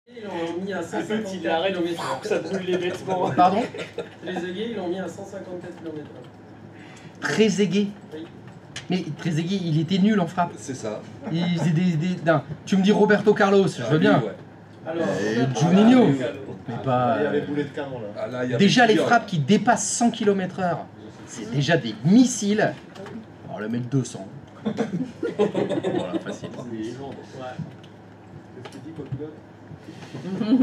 Ils l'ont mis à 154 il arrête km/h. ça brûle les vêtements. Pardon? Trezeguet, ils l'ont mis à 154 km/h. Trezeguet. Oui. Mais Trezeguet, il était nul en frappe. C'est ça. Il faisait non, tu me dis Roberto Carlos, je veux bien. Ouais. Alors, Juninho. oui. Mais pas... Il y avait boulet de canon là. Ah, là, il y avait Déjà les plusieurs. frappes qui dépassent 100 km/h, c'est déjà des missiles. On va le mettre 200. Voilà, facile. Qu'est-ce qu'il dit, copilote?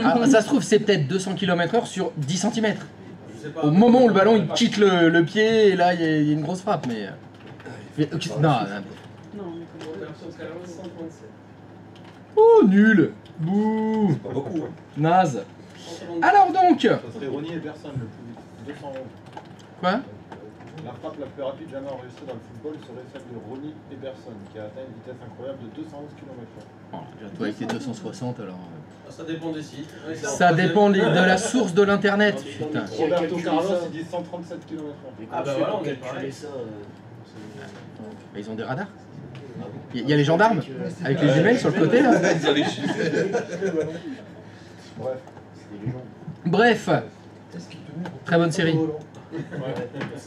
Ah, ça se trouve, c'est peut-être 200 km/h sur 10 cm. je sais pas. Au moment où le ballon il quitte le pied, et là il y a une grosse frappe. Mais non, Roberto Carlos, 137. oh nul. Bouh. Pas beaucoup. Hein. Naze. 132. Alors donc, Ça serait Ronnie et personne le plus vite. 211. quoi? La frappe la plus rapide jamais enregistrée dans le football serait celle de Ronnie Eberson, qui a atteint une vitesse incroyable de 211 km/h. Oh, toi avec tes 260 alors. Ça dépend des sites. Oui, c'est en Ça troisième. dépend de la source de l'internet. Putain. Roberto calculé Carlos, ça. il dit 137 km/h. Ah bah voilà, on est pareil. ça. Bah, ils ont des radars. Il y a les gendarmes avec les jumelles sur le côté là. Ils ont les chiffres. Bref. Bref, très bonne série.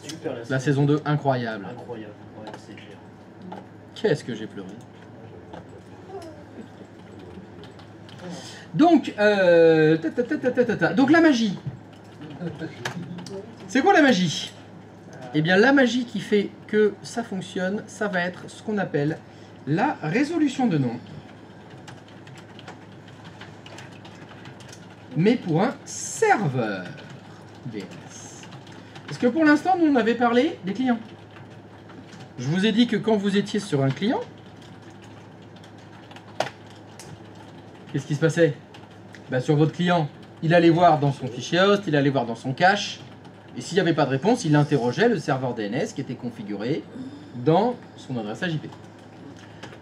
Super La saison 2 incroyable. Incroyable, ouais, c'est clair. Qu'est-ce que j'ai pleuré. Donc, donc la magie. C'est quoi la magie? Eh bien, la magie qui fait que ça fonctionne, ça va être ce qu'on appelle la résolution de nom. Mais pour un serveur DNS. Parce que pour l'instant, nous on avait parlé des clients. Je vous ai dit que quand vous étiez sur un client, qu'est-ce qui se passait? Bah, sur votre client, il allait voir dans son fichier host, il allait voir dans son cache, et s'il n'y avait pas de réponse, il interrogeait le serveur DNS qui était configuré dans son adresse IP.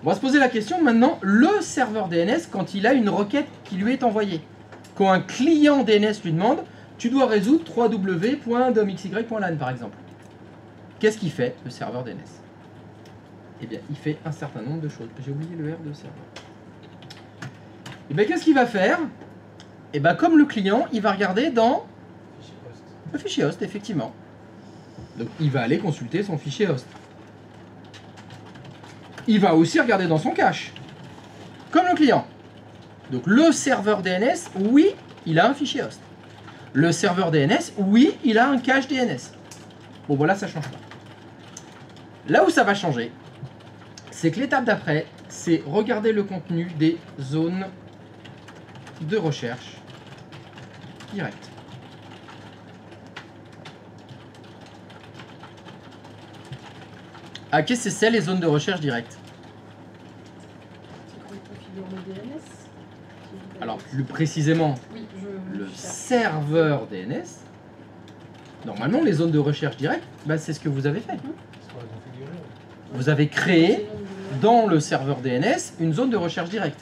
On va se poser la question maintenant, le serveur DNS, quand il a une requête qui lui est envoyée, quand un client DNS lui demande, tu dois résoudre www.domxy.lan par exemple. Qu'est-ce qu'il fait, le serveur DNS? Eh bien, il fait un certain nombre de choses. J'ai oublié le R de serveur. Eh bien, qu'est-ce qu'il va faire? Eh bien, comme le client, il va regarder dans le fichier host, effectivement. Donc, il va aller consulter son fichier host. Il va aussi regarder dans son cache, comme le client. Donc, le serveur DNS, oui, il a un fichier host. Le serveur DNS, oui, il a un cache DNS. Bon, voilà, ça change pas. Là où ça va changer, c'est que l'étape d'après, c'est regarder le contenu des zones de recherche directe. Ah, qu'est-ce que c'est les zones de recherche directe? Alors, plus précisément, le serveur DNS, normalement, les zones de recherche directe, bah, c'est ce que vous avez fait. Vous avez créé dans le serveur DNS une zone de recherche directe.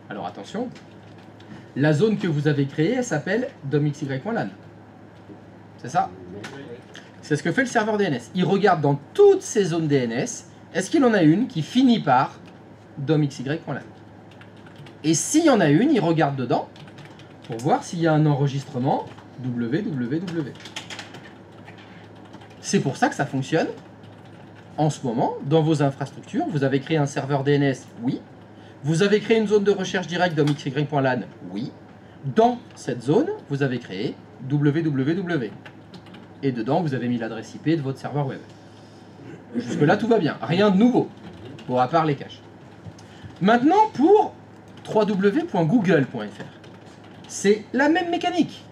Alors attention, la zone que vous avez créée, elle s'appelle domxy.lan. C'est ça? C'est ce que fait le serveur DNS. Il regarde dans toutes ces zones DNS, est-ce qu'il en a une qui finit par domxy.lan? Et s'il y en a une, il regarde dedans pour voir s'il y a un enregistrement www. C'est pour ça que ça fonctionne. En ce moment, dans vos infrastructures, vous avez créé un serveur DNS, oui. Vous avez créé une zone de recherche directe domxy.lan, oui. Dans cette zone, vous avez créé www. Et dedans, vous avez mis l'adresse IP de votre serveur web. Jusque-là, tout va bien. Rien de nouveau, pour à part les caches. Maintenant, pour www.google.fr. C'est la même mécanique.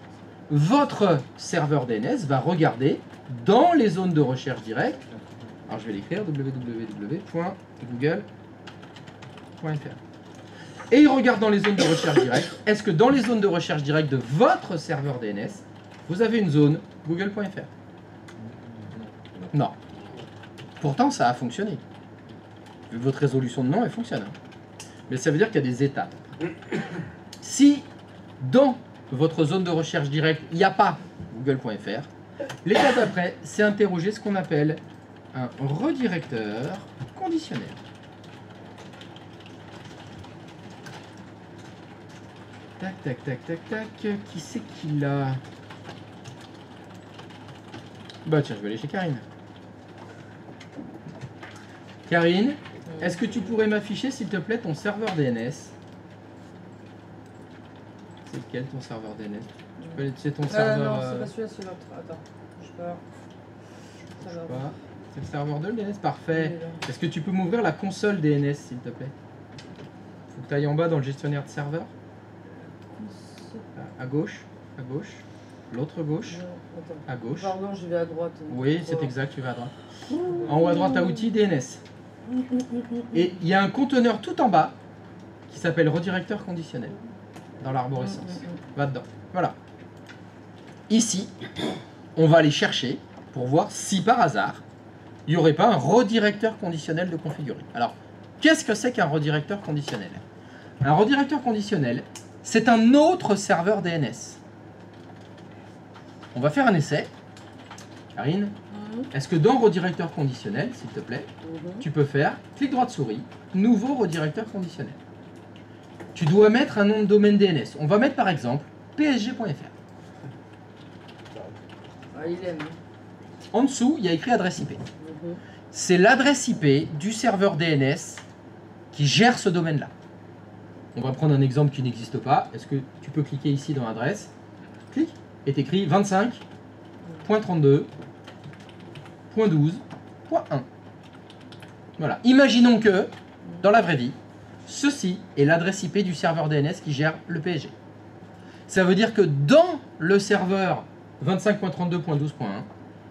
Votre serveur DNS va regarder dans les zones de recherche directe. Alors je vais l'écrire www.google.fr. Et il regarde dans les zones de recherche directe. Est-ce que dans les zones de recherche directe de votre serveur DNS, vous avez une zone google.fr? Non. Pourtant, ça a fonctionné. Votre résolution de nom, elle fonctionne. Mais ça veut dire qu'il y a des étapes. Si dans votre zone de recherche directe, il n'y a pas google.fr, l'étape d'après, c'est interroger ce qu'on appelle un redirecteur conditionnel. Tac, tac, tac, tac, tac. Qui c'est qui l'a? Bah tiens, je vais aller chez Karine. Karine, est-ce que tu pourrais m'afficher, s'il te plaît, ton serveur DNS? C'est lequel ton serveur DNS? C'est ton serveur... Non, c'est pas celui-là, c'est l'autre. Attends, je pars. Ça va. pas. C'est le serveur 2, le DNS? Parfait. Il est là. Est-ce que tu peux m'ouvrir la console DNS, s'il te plaît? Faut que tu ailles en bas dans le gestionnaire de serveur. À gauche, à gauche. L'autre gauche, Non, attends. à gauche. Pardon, je vais à droite. Oui, c'est exact, tu vas à droite. En haut à droite, à outils DNS. Et il y a un conteneur tout en bas qui s'appelle redirecteur conditionnel dans l'arborescence. Va dedans. Voilà. Ici, on va aller chercher pour voir si par hasard, il n'y aurait pas un redirecteur conditionnel de configurer. Alors, qu'est-ce que c'est qu'un redirecteur conditionnel? Un redirecteur conditionnel, c'est un autre serveur DNS. On va faire un essai. Karine, est-ce que dans redirecteur conditionnel, s'il te plaît, tu peux faire clic droit de souris, nouveau redirecteur conditionnel. Tu dois mettre un nom de domaine DNS. On va mettre par exemple psg.fr. Ah, il aime. En dessous, il y a écrit adresse IP. C'est l'adresse IP du serveur DNS qui gère ce domaine-là. On va prendre un exemple qui n'existe pas. Est-ce que tu peux cliquer ici dans adresse? Clique. Est écrit 25.32.12.1. Voilà. Imaginons que, dans la vraie vie, ceci est l'adresse IP du serveur DNS qui gère le PSG. Ça veut dire que dans le serveur 25.32.12.1,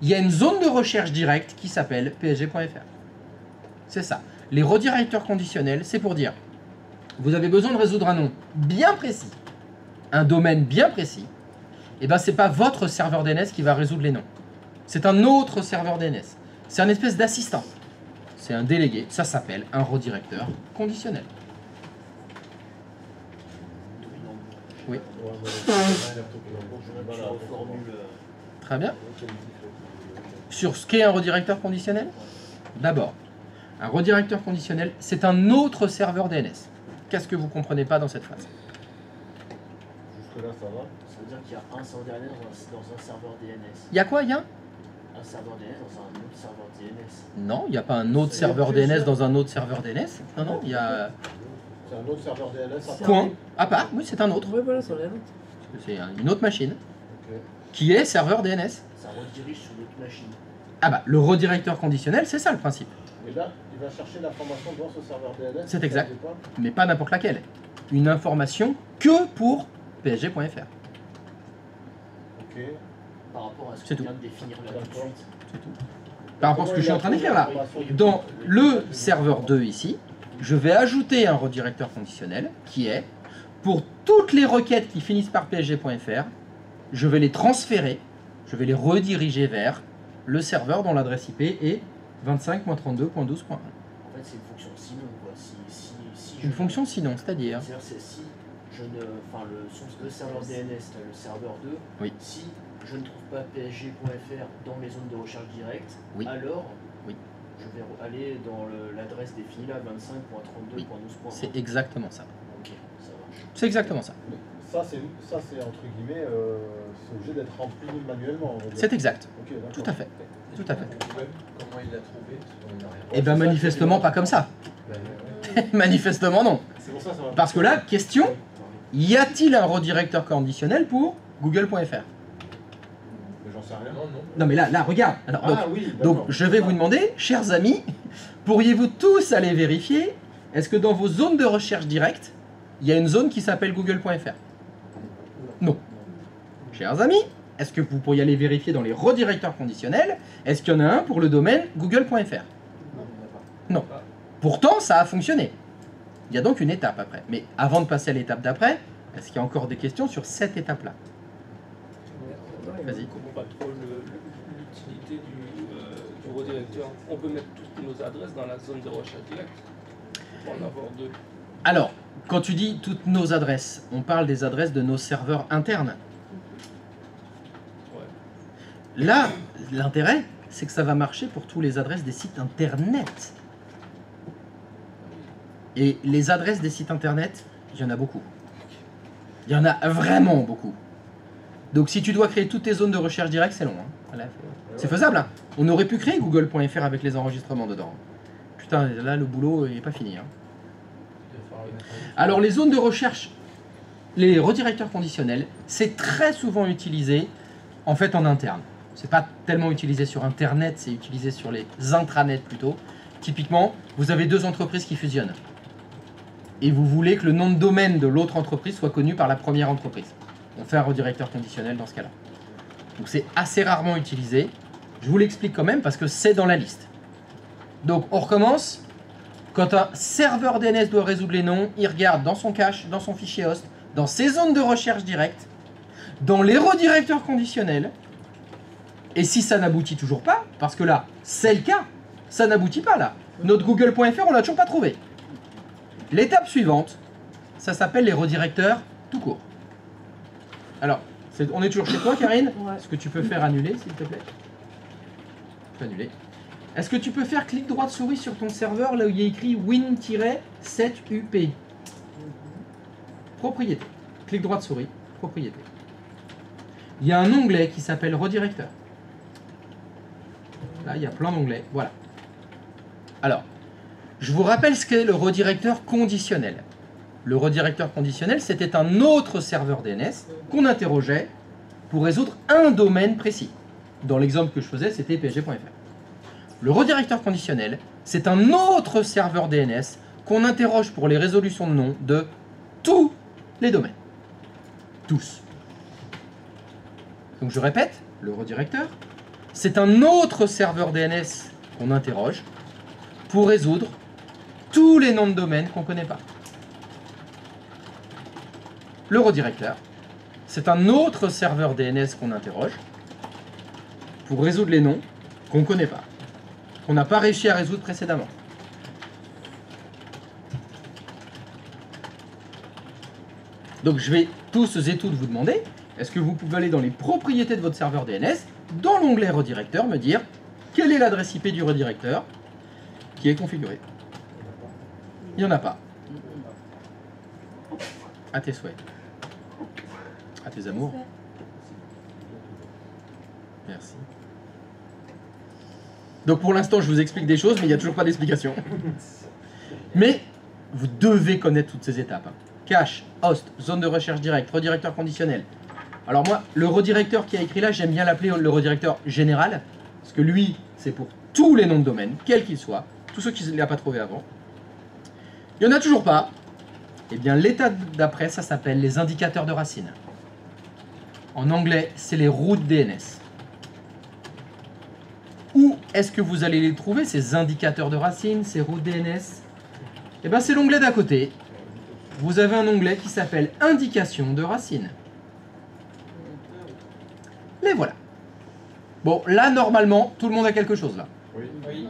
il y a une zone de recherche directe qui s'appelle psg.fr. C'est ça. Les redirecteurs conditionnels, c'est pour dire, vous avez besoin de résoudre un nom bien précis, un domaine bien précis, et bien c'est pas votre serveur DNS qui va résoudre les noms. C'est un autre serveur DNS. C'est un espèce d'assistant. C'est un délégué. Ça s'appelle un redirecteur conditionnel. Oui. Je reformule. Très bien. Sur ce qu'est un redirecteur conditionnel, d'abord, un redirecteur conditionnel, c'est un autre serveur DNS. Qu'est-ce que vous ne comprenez pas dans cette phrase? Jusque-là, ça va. Ça veut dire qu'il y a un serveur DNS dans un serveur DNS. Il y a quoi? Il y a Un serveur DNS dans un autre serveur DNS. Non, il n'y a pas un autre serveur DNS dans un autre serveur DNS. Non, non, il y a... C'est un autre serveur DNS à part. Point. À part, oui, c'est un autre. Oui, voilà, ça l'autre. C'est une autre machine Ok. qui est serveur DNS. Ça redirige sur l'autre machine. Ah bah, le redirecteur conditionnel, c'est ça le principe. Et là, il va chercher l'information dans ce serveur DNS. C'est ça exact. ne fait pas. Mais pas n'importe laquelle. Une information que pour psg.fr. Ok. Par rapport à ce C'est qu'on tout. vient de définir là tout de D'accord. suite. Par rapport à ce que je suis en train d'écrire là. Dans le serveur 2 ici, je vais ajouter un redirecteur conditionnel qui est, pour toutes les requêtes qui finissent par psg.fr, je vais les transférer, je vais les rediriger vers le serveur dont l'adresse IP est 25.32.12.1. En fait, c'est une fonction sinon quoi. Si Une je- fonction sinon, c'est-à-dire C'est-à-dire c'est si je ne, enfin le serveur DNS, le serveur 2, Oui. si je ne trouve pas psg.fr dans mes zones de recherche directe, Oui. alors Oui. je vais aller dans l'adresse définie là 25.32.12.1. c'est exactement ça. Ok, ça marche. C'est exactement ça. Ça, c'est entre guillemets, c'est obligé d'être rempli manuellement. on va dire. C'est exact. Ok, d'accord. Tout à fait. Tout à fait. Comment il l'a trouvé? On n'a rien. Et bien manifestement pas comme ça. Ben, Manifestement non. C'est pour ça, ça va. Parce que là, question, y a-t-il un redirecteur conditionnel pour google.fr? Mais j'en sais rien. Non, non. Non mais là, regarde. Alors, donc, Ah oui, donc, d'accord. je vais vous demander, chers amis, pourriez-vous tous aller vérifier, est-ce que dans vos zones de recherche directe, il y a une zone qui s'appelle google.fr? Non. Chers amis, est-ce que vous pourriez aller vérifier dans les redirecteurs conditionnels, est-ce qu'il y en a un pour le domaine google.fr? Non. Pourtant, ça a fonctionné. Il y a donc une étape après. Mais avant de passer à l'étape d'après, est-ce qu'il y a encore des questions sur cette étape-là? Vas-y. Je comprends pas trop l'utilité du redirecteur. On peut mettre toutes nos adresses dans la zone de recherche directe. Pour en avoir deux. Alors, quand tu dis toutes nos adresses, on parle des adresses de nos serveurs internes. Ouais. Là, l'intérêt, c'est que ça va marcher pour toutes les adresses des sites internet. Et les adresses des sites internet, il y en a beaucoup. Il y en a vraiment beaucoup. Donc si tu dois créer toutes tes zones de recherche directe, c'est long. Hein. Voilà, c'est faisable. Hein. On aurait pu créer Google.fr avec les enregistrements dedans. Putain, là, le boulot n'est pas fini. Hein. Alors, les zones de recherche, les redirecteurs conditionnels, c'est très souvent utilisé en fait en interne. C'est pas tellement utilisé sur Internet, c'est utilisé sur les intranets plutôt. Typiquement, vous avez deux entreprises qui fusionnent. Et vous voulez que le nom de domaine de l'autre entreprise soit connu par la première entreprise. On fait un redirecteur conditionnel dans ce cas-là. Donc c'est assez rarement utilisé. Je vous l'explique quand même parce que c'est dans la liste. Donc on recommence. Quand un serveur DNS doit résoudre les noms, il regarde dans son cache, dans son fichier host, dans ses zones de recherche directe, dans les redirecteurs conditionnels. Et si ça n'aboutit toujours pas, parce que là, c'est le cas, ça n'aboutit pas là. Notre Google.fr, on l'a toujours pas trouvé. L'étape suivante, ça s'appelle les redirecteurs tout court. Alors, on est toujours chez toi, Karine. Ouais. Est-ce que tu peux faire annuler, s'il te plaît? Tu peux annuler. Est-ce que tu peux faire clic droit de souris sur ton serveur, là où il y a écrit win-7up? Propriété. Clic droit de souris, propriété. Il y a un onglet qui s'appelle redirecteur. Là, il y a plein d'onglets. Voilà. Alors, je vous rappelle ce qu'est le redirecteur conditionnel. Le redirecteur conditionnel, c'était un autre serveur DNS qu'on interrogeait pour résoudre un domaine précis. Dans l'exemple que je faisais, c'était psg.fr. Le redirecteur conditionnel, c'est un autre serveur DNS qu'on interroge pour les résolutions de noms de tous les domaines. Tous. Donc je répète, le redirecteur, c'est un autre serveur DNS qu'on interroge pour résoudre tous les noms de domaine qu'on ne connaît pas. Le redirecteur, c'est un autre serveur DNS qu'on interroge pour résoudre les noms qu'on ne connaît pas, qu'on n'a pas réussi à résoudre précédemment. Donc je vais tous et toutes vous demander, est-ce que vous pouvez aller dans les propriétés de votre serveur DNS, dans l'onglet redirecteur, me dire quelle est l'adresse IP du redirecteur qui est configurée. Il n'y en a pas. À tes souhaits. À tes amours. Merci. Donc pour l'instant, je vous explique des choses, mais il n'y a toujours pas d'explication. Mais vous devez connaître toutes ces étapes. Hein. Cache, host, zone de recherche directe, redirecteur conditionnel. Alors moi, le redirecteur qui a écrit là, j'aime bien l'appeler le redirecteur général, parce que lui, c'est pour tous les noms de domaine, quels qu'ils soient, tous ceux qui ne l'ont pas trouvé avant. Il n'y en a toujours pas. Eh bien, l'étape d'après, ça s'appelle les indicateurs de racines. En anglais, c'est les routes DNS. Où est-ce que vous allez les trouver, ces indicateurs de racines, ces routes DNS? Eh bien, c'est l'onglet d'à côté. Vous avez un onglet qui s'appelle Indication de racines. Les voilà. Bon, là, normalement, tout le monde a quelque chose, là. Oui. Oui.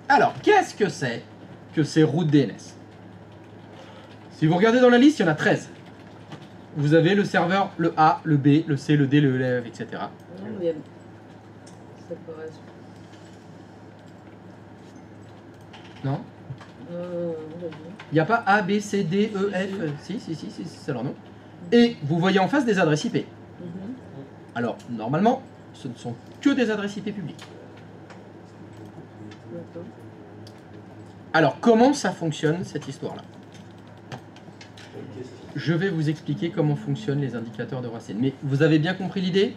Alors, qu'est-ce que c'est que ces routes DNS? Si vous regardez dans la liste, il y en a 13. Vous avez le serveur, le A, le B, le C, le D, le E, etc. Non, il y a séparation. Non? Vas-y. Il n'y a pas A, B, C, D, E, F. Si, c'est leur nom. Et vous voyez en face des adresses IP. Mhm. Alors, normalement, ce ne sont que des adresses IP publiques. D'accord. Alors, comment ça fonctionne, cette histoire-là? Je vais vous expliquer comment fonctionnent les indicateurs de racines. Mais vous avez bien compris l'idée?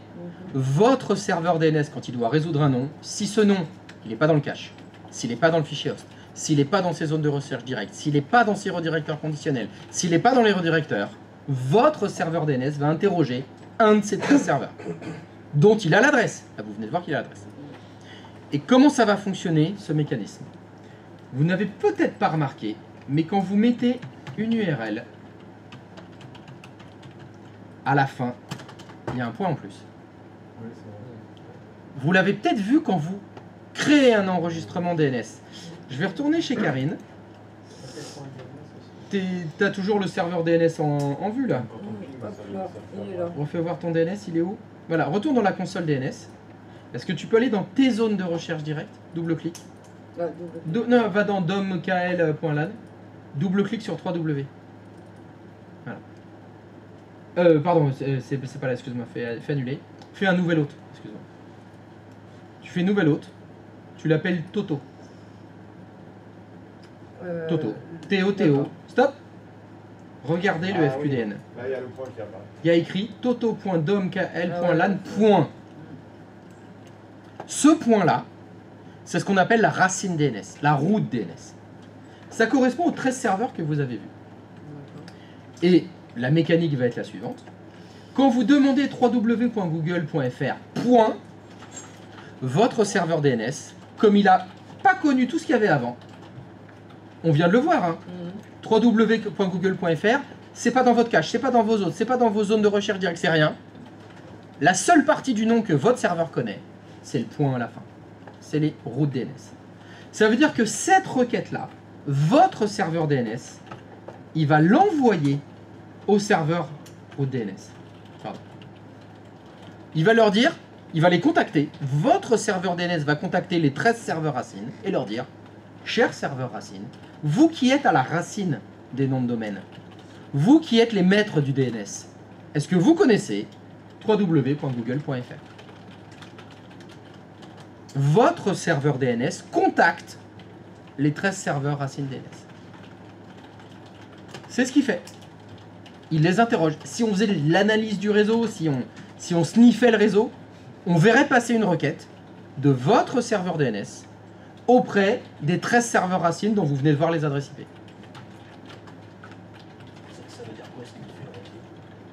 Votre serveur DNS, quand il doit résoudre un nom, si ce nom, il n'est pas dans le cache, s'il n'est pas dans le fichier host, s'il n'est pas dans ses zones de recherche directe, s'il n'est pas dans ses redirecteurs conditionnels, s'il n'est pas dans les redirecteurs, votre serveur DNS va interroger un de ces 13 serveurs, dont il a l'adresse. Là, vous venez de voir qu'il a l'adresse. Et comment ça va fonctionner, ce mécanisme? Vous n'avez peut-être pas remarqué, mais quand vous mettez une URL, à la fin, il y a un point en plus. Oui, c'est vrai. Vous l'avez peut-être vu quand vous créez un enregistrement DNS. Je vais retourner chez Karine. T'as toujours le serveur DNS en vue là. Quand on clique, Hop ça là, il est là. Refais voir ton DNS, il est où? Voilà, retourne dans la console DNS. Est-ce que tu peux aller dans tes zones de recherche directe? Double-clic. Ah, double. Non, va dans domkl.lan. Double-clic sur 3W. Voilà. Pardon, c'est pas là, excuse-moi, fais annuler. Fais un nouvel hôte, excuse-moi. Tu fais nouvel hôte, tu l'appelles Toto. Toto. Théo. d'accord. Stop. Regardez le Ah, FQDN. Là, il y a le point qui apparaît. Il y a écrit toto.domkl.lan. Ah ouais. Ce point-là, c'est ce qu'on appelle la racine DNS, la route DNS. Ça correspond aux 13 serveurs que vous avez vus. Et la mécanique va être la suivante. Quand vous demandez www.google.fr, votre serveur DNS, comme il n'a pas connu tout ce qu'il y avait avant, on vient de le voir, hein, www.google.fr, c'est pas dans votre cache, c'est pas dans vos autres, c'est pas dans vos zones de recherche directe, c'est rien. La seule partie du nom que votre serveur connaît, c'est le point à la fin. C'est les routes DNS. Ça veut dire que cette requête-là, votre serveur DNS, il va l'envoyer au serveur route DNS. Pardon. Il va leur dire, il va les contacter. Votre serveur DNS va contacter les 13 serveurs racines et leur dire, cher serveur racine, vous qui êtes à la racine des noms de domaine, vous qui êtes les maîtres du DNS, est-ce que vous connaissez www.google.fr? Votre serveur DNS contacte les 13 serveurs racines DNS. C'est ce qu'il fait. Il les interroge. Si on faisait l'analyse du réseau, si on sniffait le réseau, on verrait passer une requête de votre serveur DNS auprès des 13 serveurs racines dont vous venez de voir les adresses IP. Ça veut dire quoi sniffer le réseau?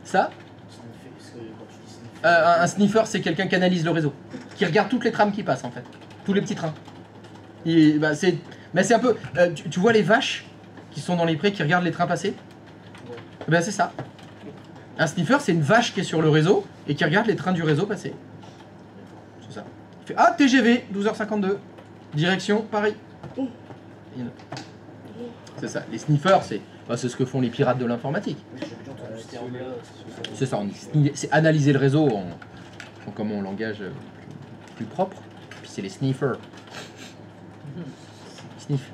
Ça, Sniffer, parce que quand tu dis sniffer. un sniffer, c'est quelqu'un qui analyse le réseau, qui regarde toutes les trames qui passent en fait, tous les petits trains. C'est un peu. Tu vois les vaches qui sont dans les prés qui regardent les trains passer? Ben c'est ça. Un sniffer, c'est une vache qui est sur le réseau et qui regarde les trains du réseau passer. C'est ça. Il fait ah TGV 12h52, direction Paris. C'est ça. Les sniffers, c'est ce que font les pirates de l'informatique. Oui, j'ai déjà entendu ce terme-là. C'est ça, c'est analyser le réseau en comment, en langage plus propre. Puis c'est les sniffers. Sniff.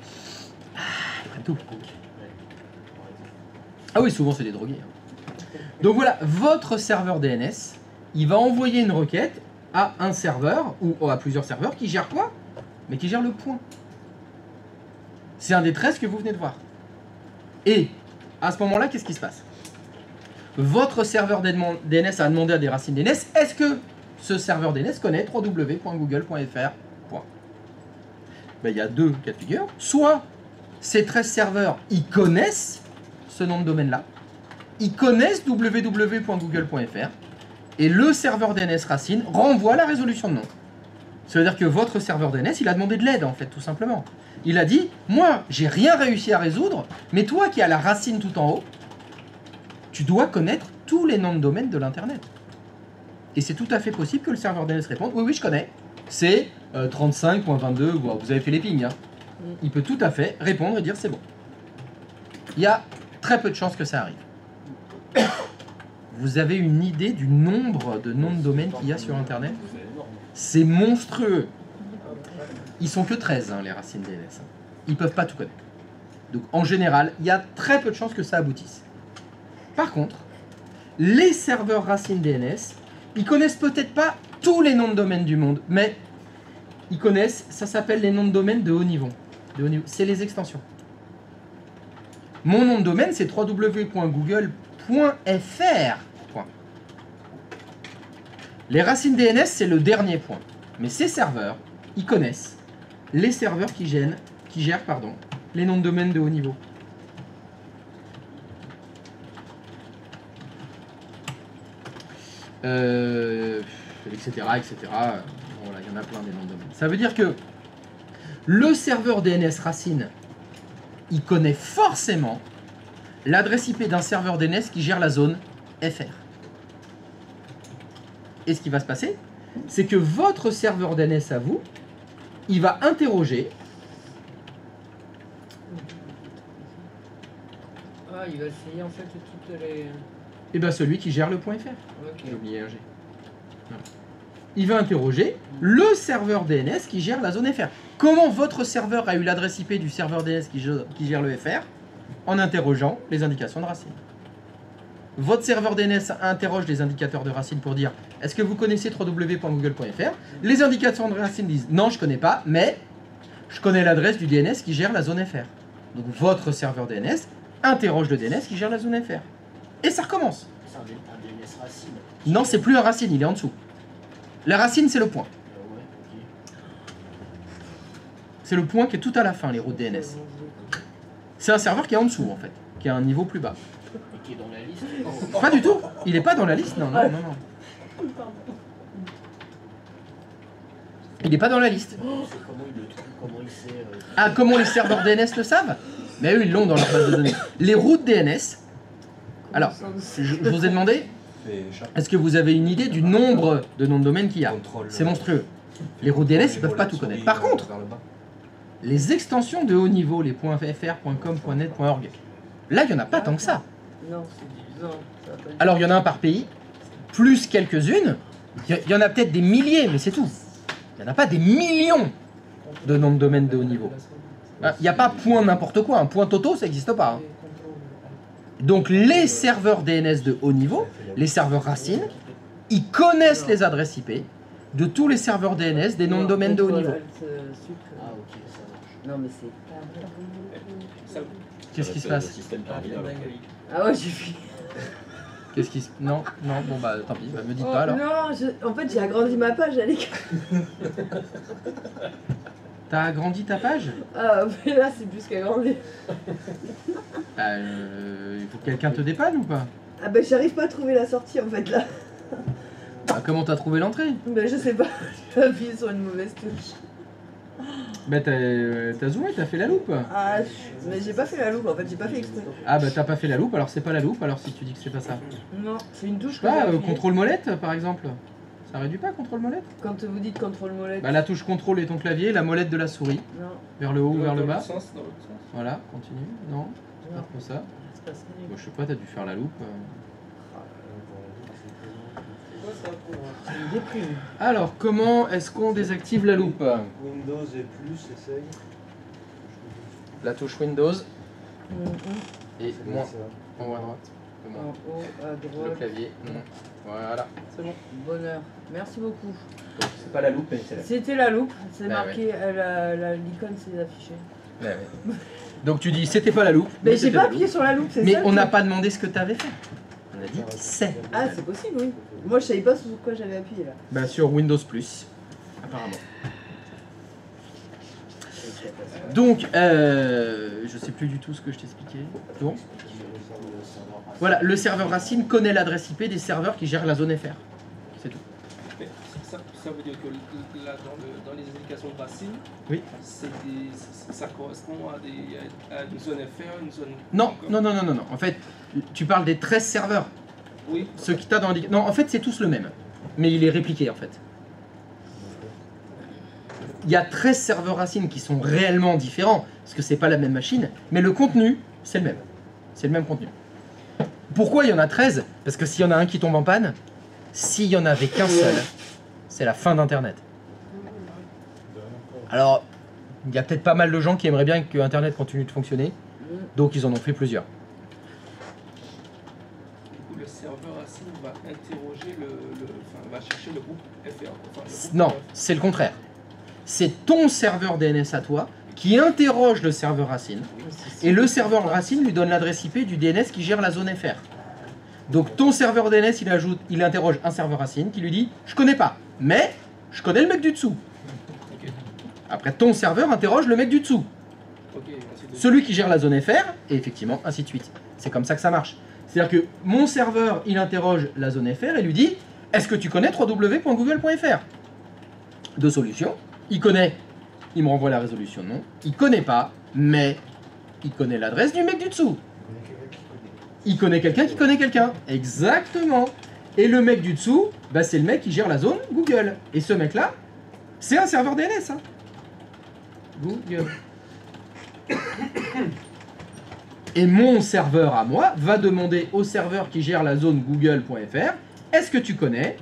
Ah, ils prennent tout. Ah oui, souvent c'est des drogués. hein. Donc voilà, votre serveur DNS, il va envoyer une requête à un serveur, ou à plusieurs serveurs, qui gère quoi? Mais qui gère le point. C'est un des 13 que vous venez de voir. Et, à ce moment-là, qu'est-ce qui se passe? Votre serveur DNS a demandé à des racines DNS, est-ce que ce serveur DNS connaît www.google.fr? Ben, il y a deux cas de figure. Soit ces 13 serveurs, ils connaissent ce nom de domaine-là, ils connaissent www.google.fr, et le serveur DNS racine renvoie la résolution de nom. Ça veut dire que votre serveur DNS, il a demandé de l'aide, en fait, tout simplement. Il a dit, moi, j'ai rien réussi à résoudre, mais toi qui as la racine tout en haut, tu dois connaître tous les noms de domaine de l'Internet. Et c'est tout à fait possible que le serveur DNS réponde, oui, oui, je connais. C'est 35.22, vous avez fait les pings. Hein. Il peut tout à fait répondre et dire, c'est bon. Il y a très peu de chances que ça arrive. Vous avez une idée du nombre de noms de domaine qu'il y a sur Internet? C'est énorme. C'est monstrueux. Ils sont que 13, hein, les racines DNS. Ils peuvent pas tout connaître. Donc en général, il y a très peu de chances que ça aboutisse. Par contre, les serveurs racines DNS, ils connaissent peut-être pas tous les noms de domaine du monde, mais ils connaissent, ça s'appelle les noms de domaine de haut niveau. C'est les extensions. Mon nom de domaine, c'est www.google.fr. Les racines DNS, c'est le dernier point. Mais ces serveurs, ils connaissent les serveurs qui gèrent les noms de domaine de haut niveau. Etc. Voilà, il y en a plein des noms de domaine. Ça veut dire que le serveur DNS racine, il connaît forcément l'adresse IP d'un serveur DNS qui gère la zone FR. Et ce qui va se passer, c'est que votre serveur DNS à vous, il va interroger. Ah, il va essayer en fait toutes les. Et bien celui qui gère le point .fr. Ok. J'ai oublié un G. Voilà. Il va interroger le serveur DNS qui gère la zone FR. Comment votre serveur a eu l'adresse IP du serveur DNS qui gère le FR? En interrogeant les indications de racine. Votre serveur DNS interroge les indicateurs de racine pour dire est-ce que vous connaissez www.google.fr. Les indicateurs de racine disent non, je connais pas, mais je connais l'adresse du DNS qui gère la zone FR. Donc votre serveur DNS interroge le DNS qui gère la zone FR. Et ça recommence. C'est un DNS racine. Non, c'est plus un racine, il est en dessous. La racine, c'est le point. Ouais, ok. C'est le point qui est tout à la fin, les routes DNS. C'est un serveur qui est en dessous, en fait, qui est à un niveau plus bas. Et qui est dans la liste. Pas du tout. Il n'est pas dans la liste, non, non, non, non. Il n'est pas dans la liste. Comment il le trouve, comment il sait. Ah, comment les serveurs DNS le savent? Mais eux, ils l'ont dans leur base de données. Les routes DNS. Alors, je vous ai demandé, Fais chat. est-ce que vous avez une idée du nombre de noms de domaine qu'il y a? Contrôle. C'est monstrueux. Les routes DNS, ils ne peuvent pas tout connaître. Par contre, Vers le bas. les extensions de haut niveau, les .fr, .com, .net, .org, là, il n'y en a pas tant que ça. Non, c'est divisant. Ça va pas être- Alors, il y en a un par pays, plus quelques-unes. Il y en a peut-être des milliers, mais c'est tout. Il n'y en a pas des millions de noms de domaine de haut niveau. Il n'y a pas point n'importe quoi. Un point toto, ça n'existe pas. Hein. Donc, les serveurs DNS de haut niveau, les serveurs racines, ils connaissent les adresses IP de tous les serveurs DNS des noms de domaine de haut niveau. Ah, ok, ça marche. Non, mais c'est. Ça- Qu'est-ce qui se passe? Système Ah, pyramidal. dinguerie. Ah ouais, j'ai fait. Qu'est-ce qui se... Non, non, bon bah tant pis, bah, me dites Oh, pas alors. non, en fait, j'ai agrandi ma page, elle est. T'as agrandi ta page? Ah, mais là, c'est plus qu'agrandi. Bah, il faut que quelqu'un te dépanne ou pas? Ah, bah, j'arrive pas à trouver la sortie en fait là. Bah, comment t'as trouvé l'entrée? Bah, je sais pas, j'ai appuyé sur une mauvaise touche. Bah t'as zoomé, t'as fait la loupe. Ah, mais j'ai pas fait la loupe en fait, j'ai pas fait exprès. Ah bah t'as pas fait la loupe, alors c'est pas la loupe, alors si tu dis que c'est pas ça. Non, c'est une touche que Bah j'ai appuyée. contrôle molette par exemple. Ça réduit pas contrôle molette? Quand vous dites contrôle molette. Bah la touche contrôle est ton clavier, la molette de la souris. Non, Vers le haut ou vers le Dans bas. l'autre sens, dans l'autre sens. Voilà, continue. Non, c'est non, pas trop ça. c'est pas ça. Bon, je sais pas, t'as dû faire la loupe. Ça me déprime. Alors, comment est-ce qu'on désactive la loupe? Windows et plus, essaye. La touche Windows Mhm. et C'est moins ça. en haut à droite. Le En moins. haut à Le droite, clavier. Voilà, c'est bon. bonheur. Merci beaucoup. Donc, c'est pas la loupe, mais c'est la C'était la loupe, c'est Bah marqué, l'icône s'est affichée. Ouais, ouais. Donc tu dis c'était pas la loupe. Mais j'ai c'était pas la appuyé loupe. sur la loupe, c'est Mais ça. on le n'a truc. pas demandé ce que tu avais fait. On a dit c'est. Ah, c'est possible, oui. Moi, je savais pas sur quoi j'avais appuyé là. Bah sur Windows Plus, apparemment. Donc, je sais plus du tout ce que je t'expliquais. Donc, voilà, le serveur Racine connaît l'adresse IP des serveurs qui gèrent la zone FR. C'est tout. Mais ça veut dire que là, dans les indications de racine, Oui. ça correspond à une zone FR, une zone. Non, non, non, non, non, non. En fait, tu parles des 13 serveurs. Oui. Ce qui t'a dans l'indication. Non, en fait, c'est tous le même. Mais il est répliqué, en fait. Il y a 13 serveurs Racine qui sont réellement différents, parce que c'est pas la même machine, mais le contenu, c'est le même. C'est le même contenu. Pourquoi il y en a 13? Parce que s'il y en a un qui tombe en panne, s'il y en avait qu'un seul, c'est la fin d'Internet. Alors, il y a peut-être pas mal de gens qui aimeraient bien que Internet continue de fonctionner, donc ils en ont fait plusieurs. Du coup, le serveur racine va interroger enfin, va chercher le groupe FR. Enfin, le groupe Non, FR. c'est le contraire. C'est ton serveur DNS à toi qui interroge le serveur Racine, et le serveur Racine lui donne l'adresse IP du DNS qui gère la zone FR. Donc ton serveur DNS, il interroge un serveur Racine qui lui dit « Je connais pas, mais je connais le mec du dessous. Ok. » Après, ton serveur interroge le mec du dessous, Ok, ainsi de suite. celui qui gère la zone FR, et effectivement, ainsi de suite. C'est comme ça que ça marche. C'est-à-dire que mon serveur, il interroge la zone FR et lui dit « Est-ce que tu connais www.google.fr ?» Deux solutions. Il connaît, il me renvoie la résolution non. Il connaît pas, mais il connaît l'adresse du mec du dessous. Il connaît quelqu'un qui connaît quelqu'un. Exactement. Et le mec du dessous, bah, c'est le mec qui gère la zone Google. Et ce mec-là, c'est un serveur DNS. Hein. Google. Et mon serveur à moi va demander au serveur qui gère la zone google.fr, est-ce que tu connais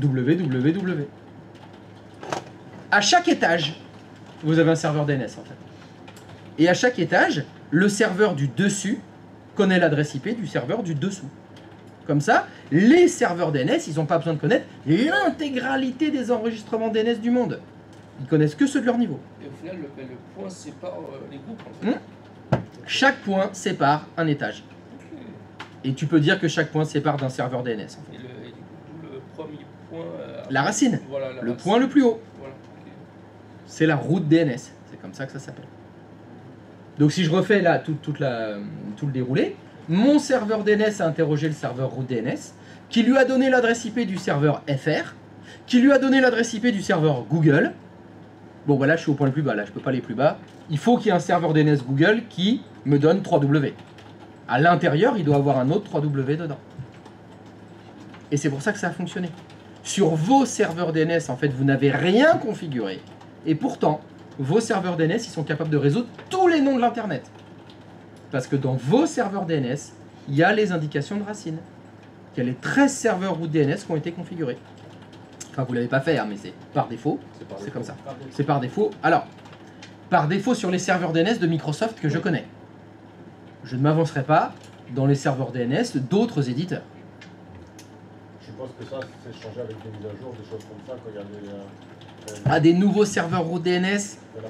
www. À chaque étage, vous avez un serveur DNS en fait. Et à chaque étage, le serveur du dessus connaît l'adresse IP du serveur du dessous. Comme ça, les serveurs DNS, ils n'ont pas besoin de connaître l'intégralité des enregistrements DNS du monde. Ils connaissent que ceux de leur niveau. Et au final, le point sépare les groupes en fait. Chaque point sépare un étage. Ok. Et tu peux dire que chaque point sépare d'un serveur DNS. En fait. Et du coup, le premier point. La racine, Voilà, la le racine. point le plus haut, Voilà, ok. c'est la route DNS. C'est comme ça que ça s'appelle. Donc si je refais là tout le déroulé, mon serveur DNS a interrogé le serveur route DNS, qui lui a donné l'adresse IP du serveur FR, qui lui a donné l'adresse IP du serveur Google. Bon voilà, je suis au point le plus bas, là je peux pas aller plus bas. Il faut qu'il y ait un serveur DNS Google qui me donne 3W. À l'intérieur, il doit avoir un autre 3W dedans. Et c'est pour ça que ça a fonctionné. Sur vos serveurs DNS, en fait, vous n'avez rien configuré. Et pourtant, vos serveurs DNS, ils sont capables de résoudre tous les noms de l'Internet. Parce que dans vos serveurs DNS, il y a les indications de racine. Il y a les 13 serveurs route DNS qui ont été configurés. Enfin, vous ne l'avez pas fait, hein, mais c'est par défaut. C'est comme ça. C'est par défaut. Alors, par défaut sur les serveurs DNS de Microsoft que je connais. Je ne m'avancerai pas dans les serveurs DNS d'autres éditeurs. Je suppose que ça, c'est changé avec des mises à jour, des choses comme ça, quand il y a des... Ah, des nouveaux serveurs route DNS, il y en a pas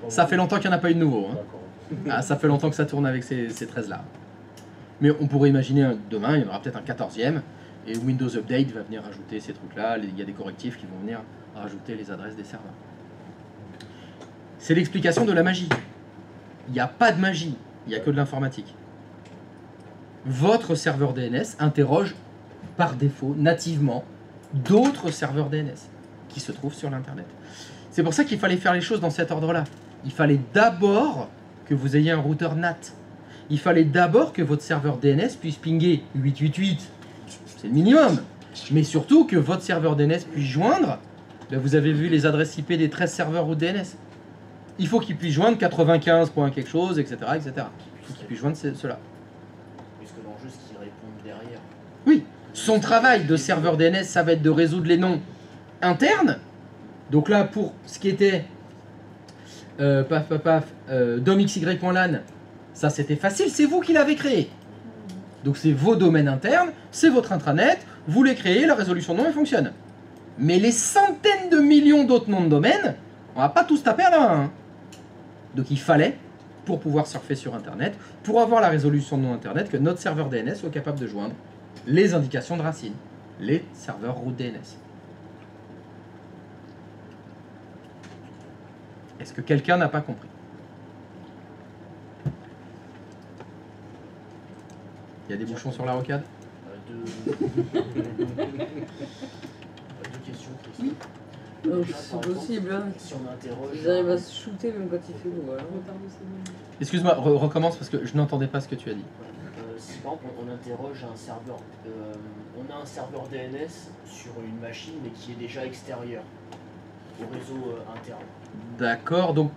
ça beaucoup. fait longtemps qu'il n'y en a pas eu de nouveau. Hein. D'accord. Ah, ça fait longtemps que ça tourne avec ces 13-là. Mais on pourrait imaginer demain, il y en aura peut-être un 14e, et Windows Update va venir rajouter ces trucs-là, il y a des correctifs qui vont venir rajouter les adresses des serveurs. C'est l'explication de la magie. Il n'y a pas de magie, il n'y a que de l'informatique. Votre serveur DNS interroge par défaut, nativement, d'autres serveurs DNS qui se trouvent sur l'Internet. C'est pour ça qu'il fallait faire les choses dans cet ordre-là. Il fallait d'abord que vous ayez un routeur NAT. Il fallait d'abord que votre serveur DNS puisse pinguer 888, c'est le minimum. Mais surtout que votre serveur DNS puisse joindre, ben vous avez vu les adresses IP des 13 serveurs ou DNS. Il faut qu'il puisse joindre 95 points quelque chose, etc. etc. Il faut qu'il puisse joindre cela. Puisque l'enjeu, c'est qu'il réponde derrière. Oui, son travail de serveur DNS, ça va être de résoudre les noms internes. Donc là, pour ce qui était domxy.lan, ça c'était facile, c'est vous qui l'avez créé. Donc c'est vos domaines internes, c'est votre intranet, vous les créez, la résolution de nom elle fonctionne. Mais les centaines de millions d'autres noms de domaines, on va pas tous taper à la main. Hein. Donc il fallait, pour pouvoir surfer sur internet, pour avoir la résolution de nom internet, que notre serveur DNS soit capable de joindre les indications de racine, les serveurs route DNS. Est-ce que quelqu'un n'a pas compris? Il y a des bouchons sur la rocade? Deux questions. Oui. Déjà, C'est par exemple, possible, hein. Si on interroge. Ils arrivent à se shooter même quand il fait beau. Alors. Excuse-moi, recommence parce que je n'entendais pas ce que tu as dit. Si par exemple on interroge un serveur, on a un serveur DNS sur une machine mais qui est déjà extérieur au réseau interne. D'accord, donc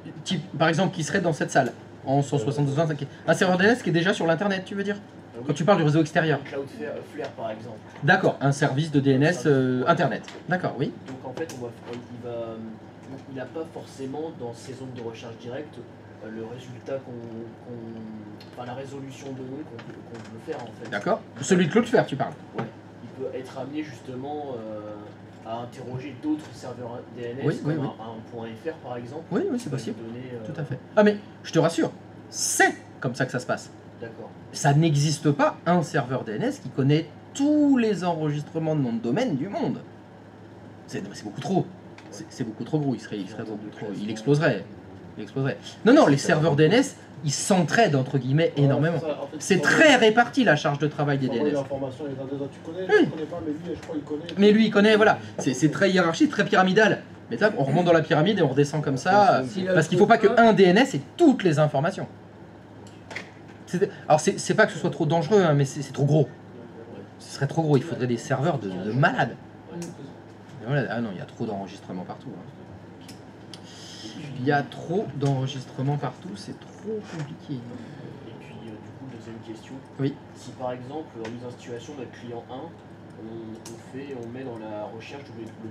par exemple qui serait dans cette salle en 172.25, un serveur DNS qui est déjà sur l'internet, tu veux dire? Quand tu parles du réseau extérieur. Cloudflare par exemple. D'accord, un service de DNS internet. D'accord, oui. Donc en fait il n'a pas forcément dans ses zones de recherche directe le résultat enfin la résolution de nom qu'on veut faire en fait. D'accord. Celui de Cloudflare, tu parles. Ouais. Il peut être amené justement à interroger d'autres serveurs DNS Oui, comme oui. un point .fr par exemple. Oui, oui, c'est qui va possible. lui donner, Tout à fait. Ah mais, je te rassure, c'est comme ça que ça se passe. D'accord. Ça n'existe pas un serveur DNS qui connaît tous les enregistrements de noms de domaine du monde. C'est beaucoup trop. C'est beaucoup trop gros, il serait beaucoup trop. Il exploserait. Il exploserait. Non, non, les serveurs DNS, ils s'entraident entre guillemets énormément. C'est très réparti la charge de travail des DNS. L'information les uns des autres. Tu connais, Oui. je connais pas, mais lui, je crois qu'il connaît. Mais lui, il connaît, voilà. C'est très hiérarchique, très pyramidal. Mais là, on remonte dans la pyramide et on redescend comme ça. Parce qu'il ne faut pas qu'un DNS ait toutes les informations. Alors, c'est pas que ce soit trop dangereux, hein, mais c'est trop gros. Ce serait trop gros, il faudrait des serveurs de malades. Voilà. Ah non, il y a trop d'enregistrements partout. Hein. Il y a trop d'enregistrements partout, c'est trop compliqué. Et puis du coup deuxième question. Oui. Si par exemple mise en situation notre client 1, on met dans la recherche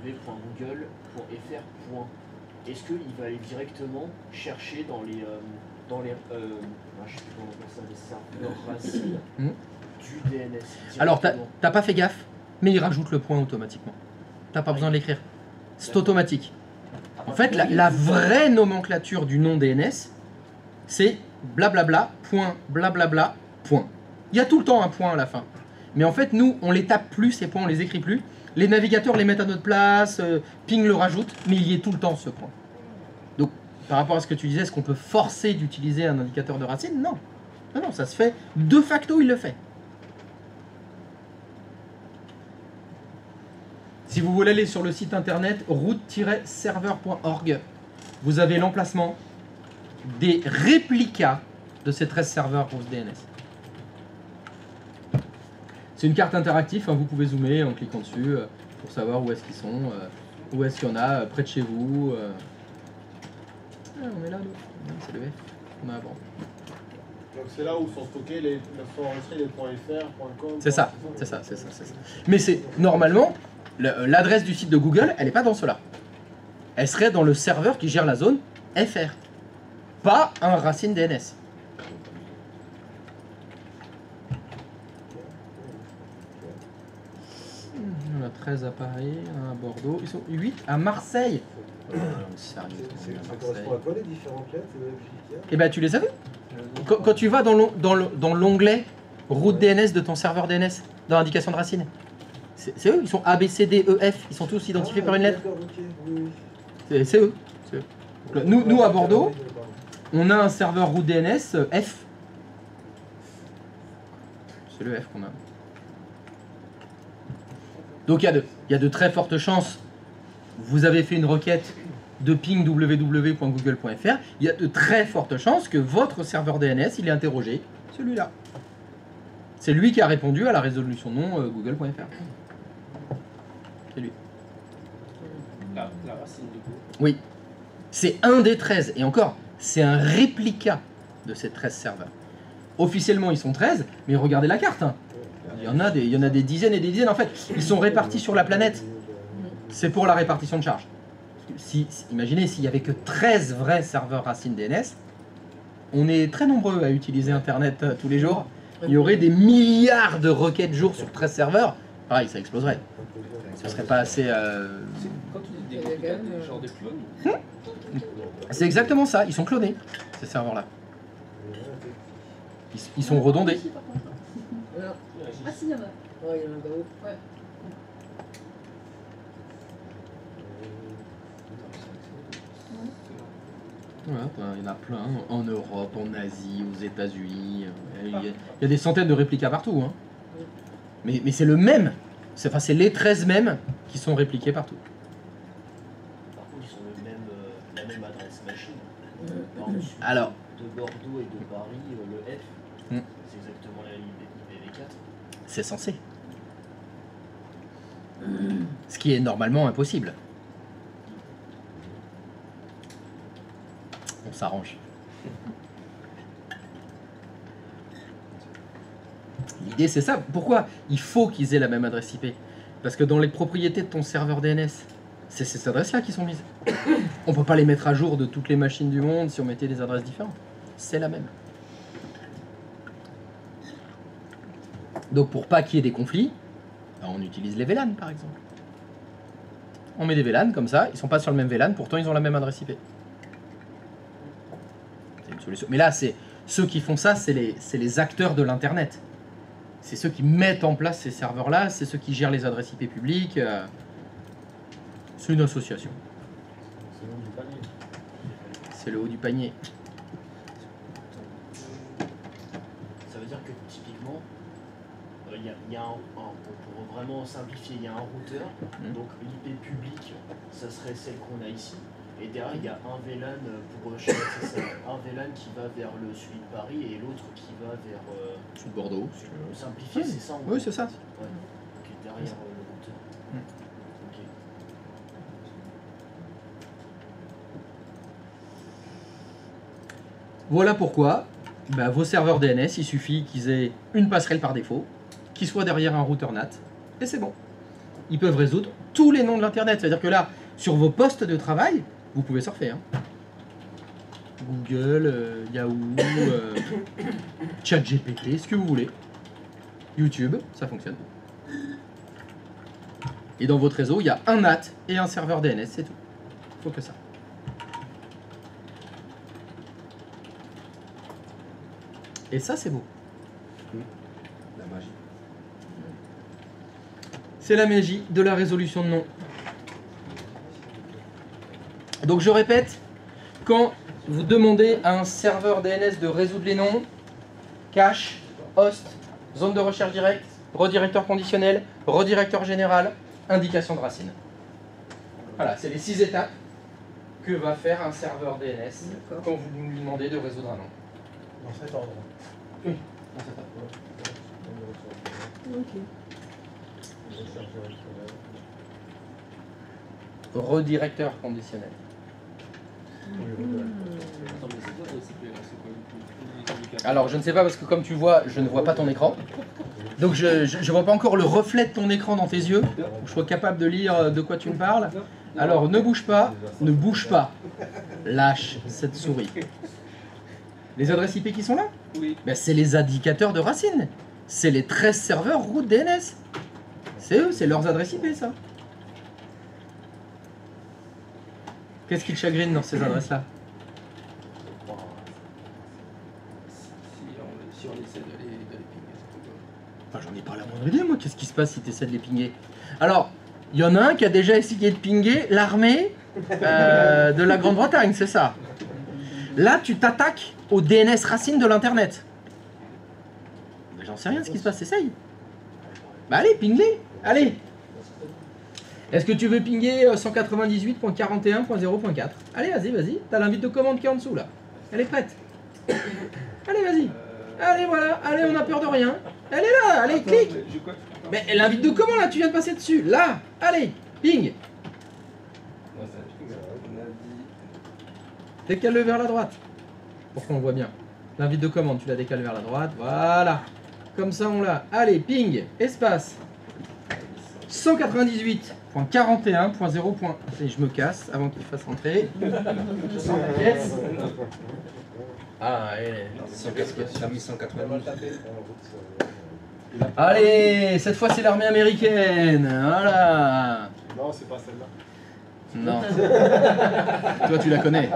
www.google.fr. Est-ce qu'il va aller directement chercher dans les je sais plus comment on appelle ça, les serveurs racines, du DNS. Alors, directement. t'as pas fait gaffe, mais il rajoute le point automatiquement. T'as pas besoin de l'écrire. C'est D'accord. automatique. En fait, la vraie nomenclature du nom DNS, c'est blablabla, point, blablabla, point. Il y a tout le temps un point à la fin. Mais en fait, nous, on les tape plus, ces points, on les écrit plus. Les navigateurs les mettent à notre place, Ping le rajoute, mais il y est tout le temps ce point. Donc, par rapport à ce que tu disais, est-ce qu'on peut forcer d'utiliser un indicateur de racine? Non. Non, non, ça se fait. De facto, il le fait. Si vous voulez aller sur le site internet root-serveur.org, vous avez l'emplacement des réplicas de ces 13 serveurs pour ce DNS. C'est une carte interactive, hein, vous pouvez zoomer en cliquant dessus pour savoir où est-ce qu'ils sont, où est-ce qu'il y en a près de chez vous. Ah, on est là, nous. C'est le F. On a avant. Donc c'est là où sont stockés les .fr, .com. C'est ça, c'est ça, c'est ça, c'est ça. Mais c'est normalement l'adresse du site de Google, elle n'est pas dans cela. Elle serait dans le serveur qui gère la zone FR, pas un racine DNS. On a 13 à Paris, 1 à Bordeaux, ils sont 8 à Marseille. Sérieux, Ça à Marseille. correspond à quoi les différentes lettres de FJK? Eh ben tu les as vus quand tu vas dans l'onglet route DNS de ton serveur DNS, dans l'indication de racine. C'est eux, ils sont A, B, C, D, E, F, ils sont tous identifiés par une lettre. D'accord, ok, oui, oui. C'est eux. C'est eux. Donc là, nous à Bordeaux, on a un serveur route DNS F. C'est le F qu'on a. Donc il y a de très fortes chances. Vous avez fait une requête de ping www.google.fr. Il y a de très fortes chances que votre serveur DNS, il est interrogé celui-là. C'est lui qui a répondu à la résolution de nom google.fr. C'est lui. La racine du coup. Oui. C'est un des 13. Et encore, c'est un réplica de ces 13 serveurs. Officiellement, ils sont 13, mais regardez la carte. Hein. Il y en a des dizaines et des dizaines. En fait, ils sont répartis sur la planète. C'est pour la répartition de charge. Imaginez s'il n'y avait que 13 vrais serveurs racines DNS, on est très nombreux à utiliser Internet tous les jours. Il y aurait des milliards de requêtes jour sur 13 serveurs. Pareil, ça exploserait. Ce serait pas assez... Quand tu dis des copies, genre des clones. C'est exactement ça. Ils sont clonés, ces serveurs-là. Ils sont redondés. Ah si, il y en a. Ouais, il y en a un gros. Ouais. Voilà, il y en a plein, en Europe, en Asie, aux États-Unis. Il y a des centaines de réplicas partout. Hein. Mais c'est le même. C'est les 13 mêmes qui sont répliqués partout. Par contre, ils sont la même adresse machine. Par exemple, celui Alors, de Bordeaux et de Paris, le F, Hmm. c'est exactement la IPv4. c'est censé. Ce qui est normalement impossible. On s'arrange. L'idée c'est ça. Pourquoi il faut qu'ils aient la même adresse IP? Parce que dans les propriétés de ton serveur DNS, c'est ces adresses-là qui sont mises. On peut pas les mettre à jour de toutes les machines du monde si on mettait des adresses différentes. C'est la même. Donc pour pas qu'il y ait des conflits, on utilise les VLAN par exemple. On met des VLAN comme ça, ils sont pas sur le même VLAN, pourtant ils ont la même adresse IP. C'est une solution. Mais là, ceux qui font ça, c'est les acteurs de l'Internet. C'est ceux qui mettent en place ces serveurs-là, c'est ceux qui gèrent les adresses IP publiques. C'est une association. C'est le nom du panier. C'est le haut du panier. Ça veut dire que typiquement, il y a pour vraiment simplifier, il y a un routeur, donc l'IP publique, ça serait celle qu'on a ici, et derrière il y a un VLAN pour chaque un VLAN qui va vers celui de Paris et l'autre qui va vers Sous Bordeaux. simplifier, c'est ça en Oui, gros. c'est ça. Ouais. Ok, derrière le routeur. Ok. Voilà pourquoi vos serveurs DNS, il suffit qu'ils aient une passerelle par défaut, qu'ils soient derrière un routeur NAT, et c'est bon. Ils peuvent résoudre tous les noms de l'Internet. C'est-à-dire que là, sur vos postes de travail, vous pouvez surfer. Hein. Google, Yahoo, ChatGPT, ce que vous voulez. YouTube, ça fonctionne. Et dans votre réseau, il y a un NAT et un serveur DNS, c'est tout. Faut que ça. Et ça, c'est beau. La magie. C'est la magie de la résolution de nom. Donc je répète, quand vous demandez à un serveur DNS de résoudre les noms, cache, host, zone de recherche directe, redirecteur conditionnel, redirecteur général, indication de racine. Voilà, c'est les 6 étapes que va faire un serveur DNS D'accord. quand vous lui demandez de résoudre un nom. Dans cet ordre. Oui, dans cet ordre. Ok. Redirecteur conditionnel. Attends, mais c'est quoi recycler là? C'est quoi les indicateurs? Alors je ne sais pas parce que comme tu vois, je ne vois pas ton écran. Donc je vois pas encore le reflet de ton écran dans tes yeux. Pour que je sois capable de lire de quoi tu me parles. Alors ne bouge pas, ne bouge pas. Lâche cette souris. Les adresses IP qui sont là, Oui. ben, c'est les indicateurs de racine. C'est les 13 serveurs route DNS. C'est eux, c'est leurs adresses IP ça. Qu'est-ce qui te chagrine dans ces adresses-là? Si on essaie de les pinguer, ça fait quoi? Enfin, j'en ai pas la moindre idée, moi. Qu'est-ce qui se passe si tu essaies de les pinguer? Alors, il y en a un qui a déjà essayé de pinguer l'armée de la Grande-Bretagne, c'est ça. Là, tu t'attaques au DNS racine de l'Internet. Mais j'en sais rien ce qui se passe, essaye. Bah allez, ping-les. Allez. Est-ce que tu veux pinguer 198.41.0.4? Allez, vas-y. T'as l'invite de commande qui est en dessous, là. Elle est prête. Allez, vas-y. Allez, voilà. Allez, on n'a peur de rien. Elle est là, allez, Attends, clique. j'ai quoi? Mais l'invite de commande, là, tu viens de passer dessus. Là. Allez, ping. On a dit. Décale-le vers la droite. Pour qu'on le voit bien. L'invite de commande, tu la décales vers la droite. Voilà. Comme ça, on l'a. Allez, ping. Espace. 198.41.0. Et je me casse avant qu'il fasse rentrer. Yes. Ah, allez. T'as mis 180. Allez, cette fois c'est l'armée américaine. Voilà. Non, c'est pas celle-là. Non. Toi tu la connais.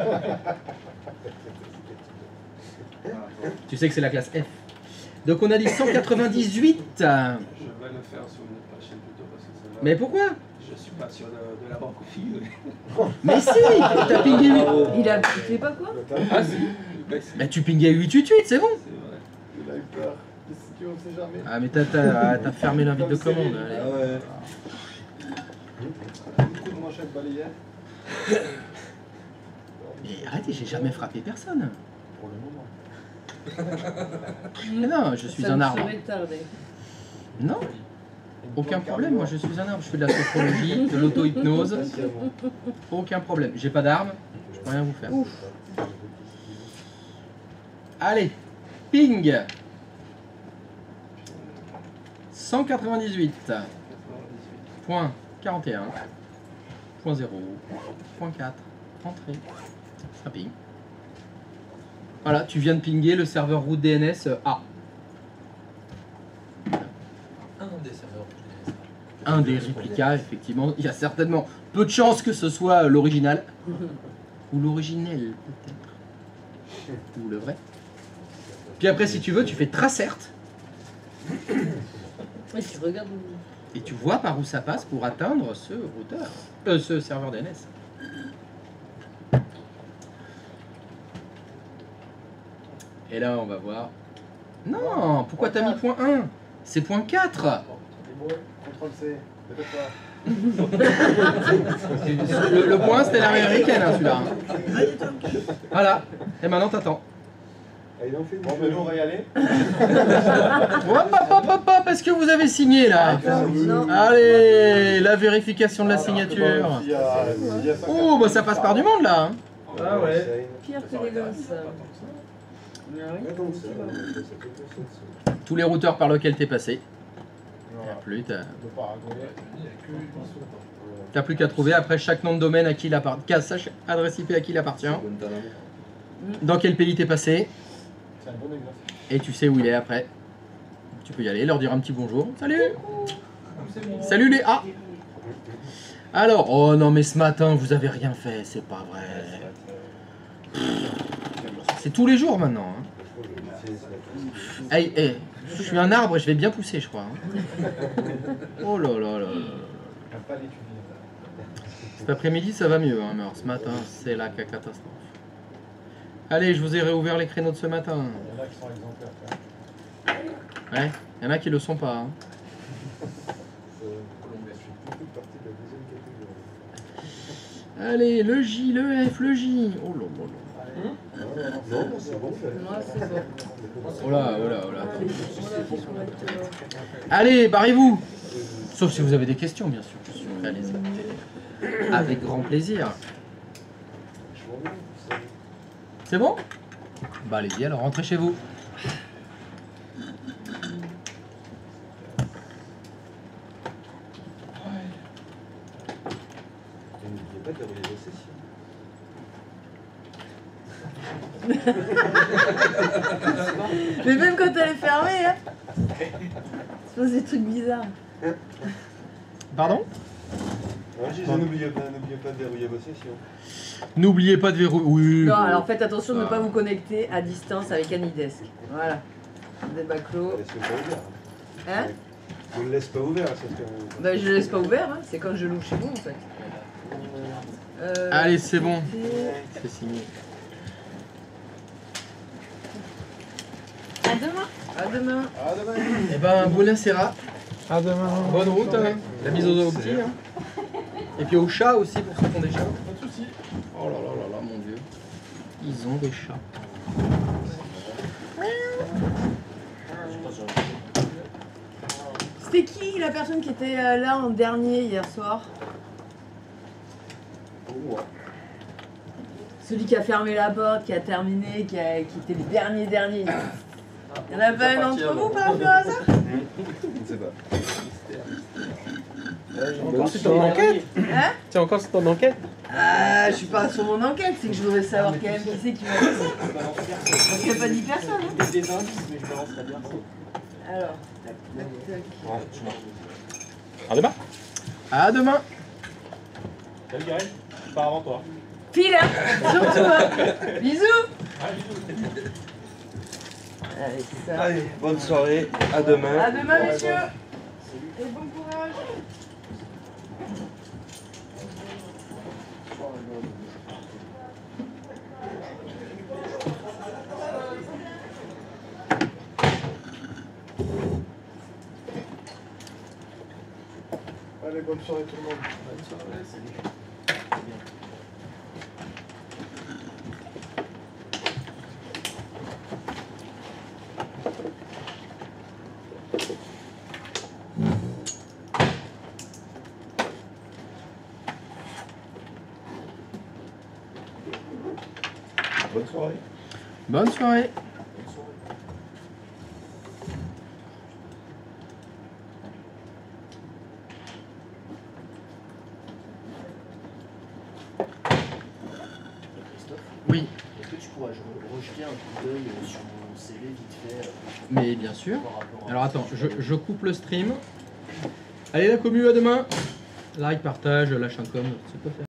Tu sais que c'est la classe F. Donc on a dit 198. Je vais le faire sur une autre machine plutôt parce que celle-là. Mais pourquoi? Je suis pas sûr de l'avoir configuré. Mais si, t'as pingé 8. Il a fait pas quoi? Ah si. Bah, si. Bah tu pingais 888, c'est bon. C'est vrai. Il a eu peur. Si tu on sait jamais. Ah mais t'as fermé l'invite de commande. Allez. Ah ouais. Beaucoup de manchettes balayées. Mais arrêtez, j'ai jamais frappé personne. Pour le moment. Mais non, je suis Ça un me arbre. serait tardé. Non, aucun problème, moi je suis un arbre, je fais de la sophrologie, de l'auto-hypnose. Aucun problème. J'ai pas d'arme, je peux rien vous faire. Ouf. Allez, ping 198.41.0.4. Entrée. Ça ping. Voilà, tu viens de pinguer le serveur route DNS A. Un des serveurs. Un des réplicas, effectivement. Il y a certainement peu de chances que ce soit l'original. Ou l'originel, peut-être. Ou le vrai. Puis après, si tu veux, tu fais tracert. Oui, tu regardes où. Et tu vois par où ça passe pour atteindre ce routeur. Ce serveur DNS. Et là, on va voir. Non, pourquoi t'as mis point 1? C'est point 4. Contrôle C. Peut-être pas. Le point, c'était l'armée américaine, hein, celui-là. Voilà. Et maintenant, t'attends. Ah, il en fait. Bon, ben nous, on va y aller. Hop, est-ce que vous avez signé, là? Non. Allez, la vérification de la signature. Il y a Oh, bah ça passe par du monde, là. Hein. Ah ouais. Pire que les gosses. Tous les routeurs par lesquels t'es passé. Plus, t'as plus qu'à trouver après chaque nom de domaine à qui il appartient, chaque adresse IP à qui il appartient, dans quel pays t'es passé, C'est un bon exercice. et tu sais où il est après. tu peux y aller, leur dire un petit bonjour. Salut. C'est bon. Salut les A. Alors, oh non mais ce matin vous avez rien fait, c'est pas vrai. C'est tous les jours maintenant. Hein. Hey, hey, je suis un arbre et je vais bien pousser je crois. Hein. Oh là là là là. Pas l'étudier. Cet après-midi ça va mieux, hein, mais alors, ce matin c'est la catastrophe. Allez, je vous ai réouvert les créneaux de ce matin. Il y en a qui sont exemplaires. Quand même. Ouais, il y en a qui le sont pas. Hein. Allez, le J, le F, le J. Oh là là là. Non, c'est bon. Moi, c'est bon. Oh là, oh là, oh là. Allez, barrez-vous. Sauf si vous avez des questions, bien sûr. Je suis prêt à les écouter. Avec grand plaisir. C'est bon? Bah allez-y, alors rentrez chez vous. N'oubliez pas de dérouler vos sessions. Mais même quand elle est fermée, hein, il se passe des trucs bizarres. Pardon? N'oubliez pas de dérouiller vos sessions. N'oubliez pas de verrouiller. Oui. Non, alors faites attention de ne pas vous connecter à distance avec Anydesk. Voilà. Débat clos. Laisse pas ouvert. Hein? Je le laisse pas ouvert. Ça, c'est Bah je le laisse pas ouvert, hein. C'est quand je loue chez vous en fait. Allez, c'est bon. C'est signé. À demain. À demain. Eh ben, buona sera. À demain. Bonne route. Hein. La bise aux petits. Hein. Et puis aux chats aussi, pour ceux qui ont des chats. Pas de soucis. Oh là là là là, mon Dieu. Ils ont des chats. C'était qui la personne qui était là en dernier hier soir? Celui qui a fermé la porte, qui a terminé, qui était le dernier. Il y en a pas un d'entre vous par rapport à ça? Je ne sais pas. Encore sur ton enquête? Hein? Tu es encore sur ton enquête? Ah, je suis pas sur mon enquête, c'est que je voudrais savoir quand même qui c'est qui m'a dit ça. Parce qu'il n'y a pas dit personne. Hein? Des indices, mais je balancerai bien. Alors, tac, tac, tac. À demain. À demain. Salut Garel, je pars avant toi. File, hein? Surtout, hein? Bisous! Allez, ça. Allez, bonne soirée. À demain. À demain, messieurs! Et bon courage! Allez, bonne soirée tout le monde. Bonne soirée. Bonne soirée. Oui, Est-ce que tu pourrais rejeter un coup d'œil sur mon CV vite fait mais bien sûr. par rapport à... Alors attends, je coupe le stream. Allez la commu, à demain. Like, partage, lâche un com, c'est pas faire.